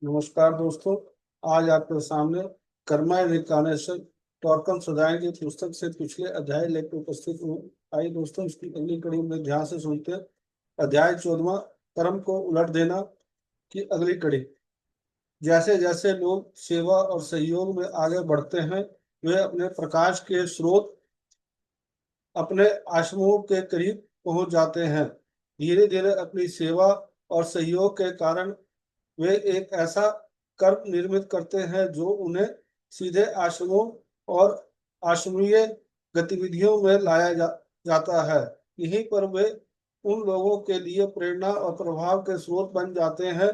नमस्कार दोस्तों। आज आपके सामने कर्मा रिकानेशन टॉर्कन सदाएं की पुस्तक से पिछले अध्याय लेकर उपस्थित हूँ। आइए दोस्तों, इसकी अगली कड़ी में ध्यान से सुनते हैं। अध्याय 14, कर्म को उलट देना की अगली कड़ी। जैसे जैसे लोग सेवा और सहयोग में आगे बढ़ते हैं, वे अपने प्रकाश के स्रोत, अपने आश्रमों के करीब पहुंच जाते हैं। धीरे धीरे अपनी सेवा और सहयोग के कारण वे एक ऐसा कर्म निर्मित करते हैं जो उन्हें सीधे आश्रमों और आश्रमीय गतिविधियों में जाता है। यहीं पर वे उन लोगों के लिए प्रेरणा और प्रभाव के स्रोत बन जाते हैं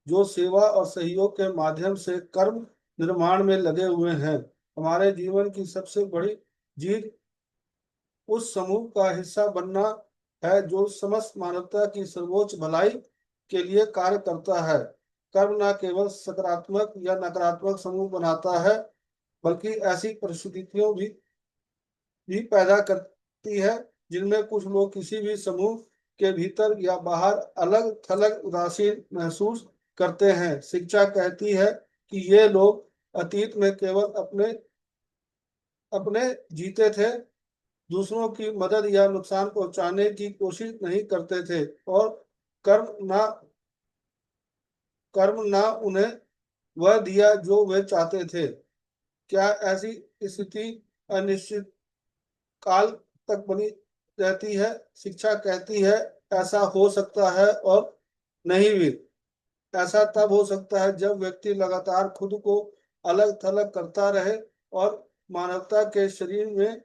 जो सेवा और सहयोग के माध्यम से कर्म निर्माण में लगे हुए हैं। हमारे जीवन की सबसे बड़ी जीत उस समूह का हिस्सा बनना है जो समस्त मानवता की सर्वोच्च भलाई के लिए कार्य करता है। कर्म न केवल सकारात्मक या नकारात्मक समूह बनाता है, बल्कि ऐसी परिस्थितियों भी पैदा करती है जिनमें कुछ लोग किसी भी समूह के भीतर या बाहर अलग थलग उदासीन महसूस करते हैं। शिक्षा कहती है कि ये लोग अतीत में केवल अपने अपने जीते थे, दूसरों की मदद या नुकसान पहुंचाने की कोशिश नहीं करते थे, और कर्म ना कर्म ना उन्हें वह दिया जो वे चाहते थे। क्या ऐसी स्थिति अनिश्चित काल तक बनी रहती है? शिक्षा कहती है ऐसा हो सकता है और नहीं भी। ऐसा तब हो सकता है जब व्यक्ति लगातार खुद को अलग थलग करता रहे और मानवता के शरीर में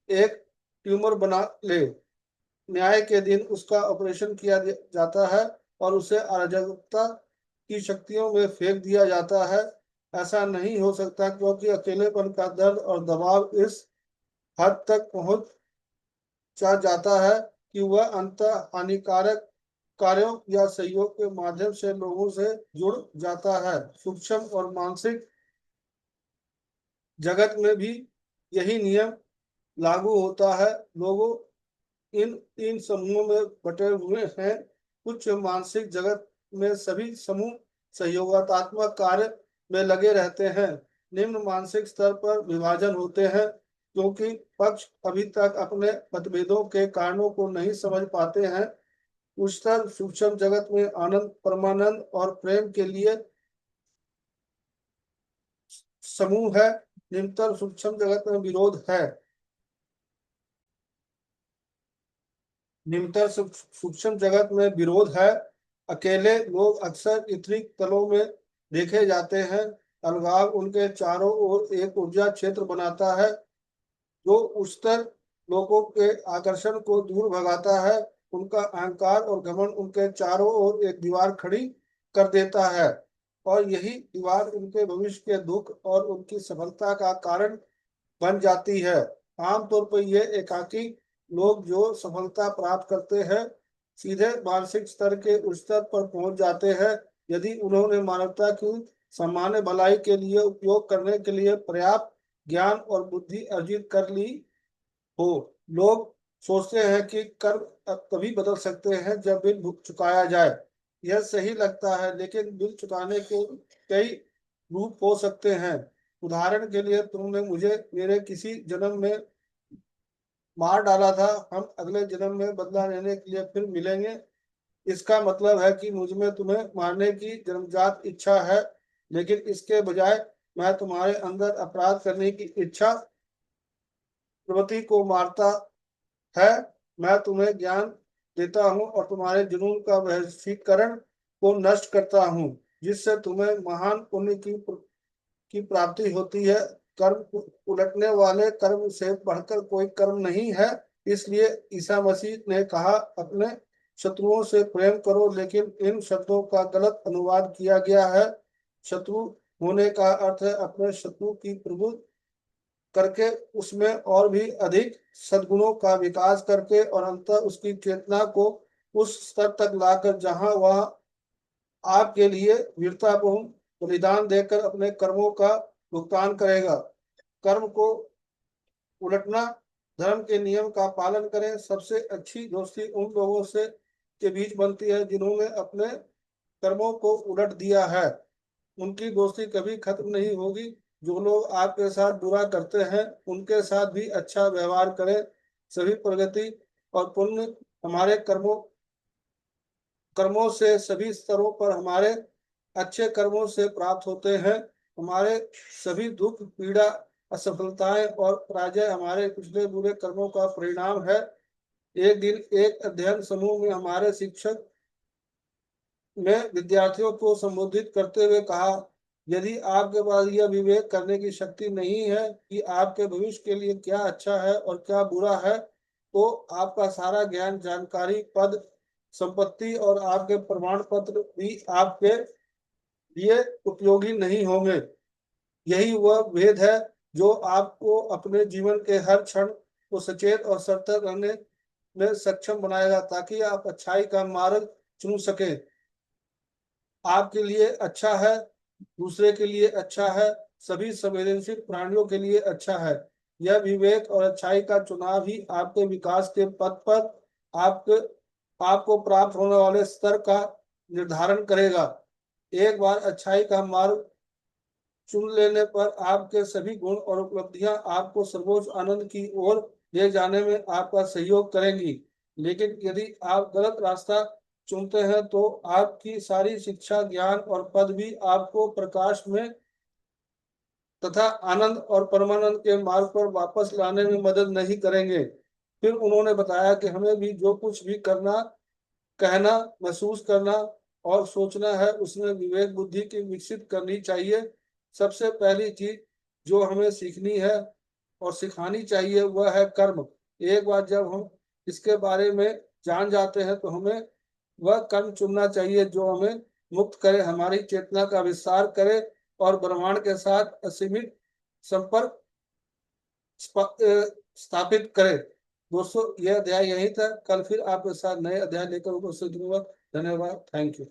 एक ट्यूमर बना ले। न्याय के दिन उसका ऑपरेशन किया जाता है और उसे अराजकता की शक्तियों में फेंक दिया जाता है। ऐसा नहीं हो सकता क्योंकि अकेलेपन का दर्द और दबाव इस हद तक पहुंचा जाता है कि वह अंत हानिकारक कार्यों या सहयोग के माध्यम से लोगों से जुड़ जाता है। सूक्ष्म और मानसिक जगत में भी यही नियम लागू होता है। लोगों इन तीन समूहों में बटे हुए हैं। उच्च मानसिक जगत में सभी समूह सहयोगात्मक कार्य में लगे रहते हैं। निम्न मानसिक स्तर पर विभाजन होते हैं क्योंकि पक्ष अभी तक अपने मतभेदों के कारणों को नहीं समझ पाते हैं। उच्चतर सूक्ष्म जगत में आनंद, परमानंद और प्रेम के लिए समूह है। निम्नतर सूक्ष्म जगत में विरोध है। निम्नतर सूक्ष्म जगत में विरोध है। अकेले लोग अक्सर इतरिक तलों में देखे जाते हैं। अलगाव उनके चारों ओर एक ऊर्जा क्षेत्र बनाता है जो उच्चतर लोगों के आकर्षण को दूर भगाता है। उनका अहंकार और घमंड उनके चारों ओर एक दीवार खड़ी कर देता है, और यही दीवार उनके भविष्य के दुख और उनकी सफलता का कारण बन जाती है। आमतौर पर ये एकाकी लोग जो सफलता प्राप्त करते हैं सीधे मानसिक स्तर के उच्च स्तर पर पहुंच जाते हैं। यदि उन्होंने मानवता की सामान्य भलाई के लिए उपयोग करने के लिए पर्याप्त ज्ञान और बुद्धि अर्जित कर ली हो। लोग सोचते हैं कि कर्म अब तभी बदल सकते हैं जब बिल चुकाया जाए। यह सही लगता है, लेकिन बिल चुकाने के कई रूप हो सकते हैं। उदाहरण के लिए, तुमने मुझे मेरे किसी जन्म में मार डाला था, हम अगले जन्म में बदला लेने के लिए फिर मिलेंगे। इसका मतलब है कि मुझ में तुम्हें मारने की जन्मजात इच्छा है, लेकिन इसके बजाय मैं तुम्हारे अंदर अपराध करने की इच्छा प्रवृत्ति को मारता है। मैं तुम्हें ज्ञान देता हूँ और तुम्हारे जुनून का वशीकरण को नष्ट करता हूँ, जिससे तुम्हें महान पुण्य की प्राप्ति होती है। कर्म उलटने वाले कर्म से बढ़कर कोई कर्म नहीं है। इसलिए ईसा मसीह ने कहा, अपने शत्रुओं से प्रेम करो, लेकिन इन शब्दों का गलत अनुवाद किया गया है। शत्रु होने का अर्थ है अपने शत्रु की प्रभु करके उसमें और भी अधिक सद्गुणों का विकास करके और अंततः उसकी चेतना को उस स्तर तक लाकर जहां वह आपके लिए वीरतापूर्ण बलिदान देकर अपने कर्मों का भुगतान करेगा। कर्म को उलटना, धर्म के नियम का पालन करें। सबसे अच्छी दोस्ती उन लोगों से के बीच बनती है जिन्होंने अपने कर्मों को उलट दिया है। उनकी दोस्ती कभी खत्म नहीं होगी। जो लोग आपके साथ बुरा करते हैं उनके साथ भी अच्छा व्यवहार करें। सभी प्रगति और पुण्य हमारे कर्मों कर्मों से सभी स्तरों पर हमारे अच्छे कर्मों से प्राप्त होते हैं। हमारे सभी दुख पीड़ा असफलताएं और पराजय हमारे पिछले बुरे कर्मों का परिणाम है। एक दिन एक अध्ययन समूह में हमारे शिक्षक ने विद्यार्थियों को संबोधित करते हुए कहा, यदि आपके पास यह विवेक करने की शक्ति नहीं है कि आपके भविष्य के लिए क्या अच्छा है और क्या बुरा है, तो आपका सारा ज्ञान, जानकारी, पद, संपत्ति और आपके प्रमाण पत्र भी आपके लिए उपयोगी नहीं होंगे। यही वह भेद है जो आपको अपने जीवन के हर क्षण को सचेत और सतर्क रहने में सक्षम बनाएगा, ताकि आप अच्छाई का मार्ग चुन सकें। आपके लिए अच्छा है, दूसरे के लिए अच्छा है, सभी संवेदनशील प्राणियों के लिए अच्छा है। यह विवेक और अच्छाई का चुनाव ही आपके विकास के पथ पर आपके आपको प्राप्त होने वाले स्तर का निर्धारण करेगा। एक बार अच्छाई का मार्ग चुन लेने पर आपके सभी गुण और उपलब्धियां आपको सर्वोच्च आनंद की ओर ले जाने में आपका सहयोग करेंगी। लेकिन यदि आप गलत रास्ता चुनते हैं तो आपकी सारी शिक्षा, ज्ञान और पद भी आपको प्रकाश में तथा आनंद और परमानंद के मार्ग पर वापस लाने में मदद नहीं करेंगे। फिर उन्होंने बताया कि हमें भी जो कुछ भी करना, कहना, महसूस करना और सोचना है उसमें विवेक बुद्धि की विकसित करनी चाहिए। सबसे पहली चीज जो हमें सीखनी है और सिखानी चाहिए वह है कर्म। एक बार जब हम इसके बारे में जान जाते हैं तो हमें वह कर्म चुनना चाहिए जो हमें मुक्त करे, हमारी चेतना का विस्तार करे और ब्रह्मांड के साथ असीमित संपर्क स्थापित करे। दोस्तों, यह अध्याय यही था। कल फिर आपके साथ नए अध्याय लेकर उपस्थित होगा। धन्यवाद। Thank you.